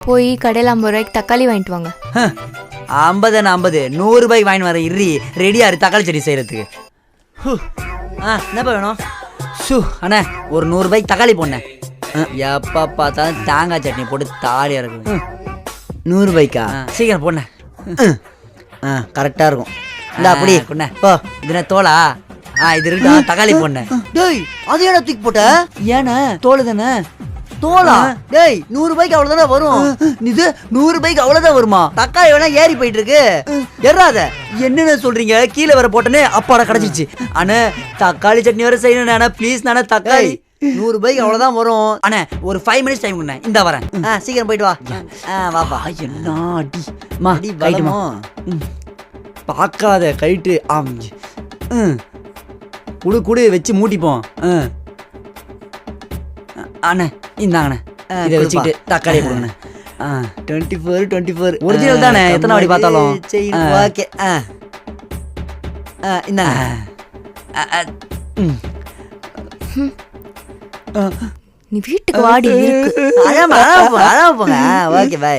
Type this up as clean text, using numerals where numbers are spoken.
போய் கடையில் 50 ரூபாய்க்கு தக்காளி வாங்கிட்டு வாங்க. 50 100 ரூபாய்க்கு வாங்கி வர இறி ரெடியா இரு தக்காளி செடி செய்யறதுக்கு. என்னப்பா வேணும்? அண்ணா ஒரு 100 ரூபாய்க்கு தக்காளி போனேன். எப்போ பார்த்தாலும் தேங்காய் சட்னி போட்டு தாலியாக இருக்கு. 100 ரூபாய்க்கா? சீக்கிரம் போனேன். கரெக்டாக இருக்கும். இந்த அப்படி பொண்ணேன் போ. இதுனா தோலா? இது இருக்கா தக்காளி போனேன். டேய் அது ஏடா தூக்கி போட்ட? ஏன்னா தோல் தானே. தோலா? டேய் 100 ரூபாய்க்கு அவ்வளோதானே வரும். இது 100 ரூபாய்க்கு அவ்வளோதான் வருமா? தக்காளி வேணா ஏறி போயிட்டு இருக்கு. எறாத என்னென்ன சொல்றீங்க? கீழே வர போட்டேன்னு அப்பாடா கிடைச்சிச்சு. அண்ணா தக்காளி சட்னி வர செய்யணும் நானா ப்ளீஸ் நானா. தக்காளி 100 ரூபாய்க்கு அவ்வளோதான் வரும். அண்ணா ஒரு 5 மினிட்ஸ் டைம் கொடுங்க. இந்த வரேன். சீக்கிரம் போயிட்டு வா. வாப்பா. என்ன அடி மா அடி கைட்டுமா. பார்க்காத கைட்டு. குடு வச்சு மூட்டிப்போம். அண்ணே இந்தாங்கண்ணே இதை வச்சுக்கிட்டு தக்காளி கொடுங்கண்ணே. 24 ஒரிஜினல் தானே எத்தனை வாடி பார்த்தாலும். ஓகே இந்தாங்க. நீ வீட்டுக்கு வாடி. அழாம போங்க. Okay bye.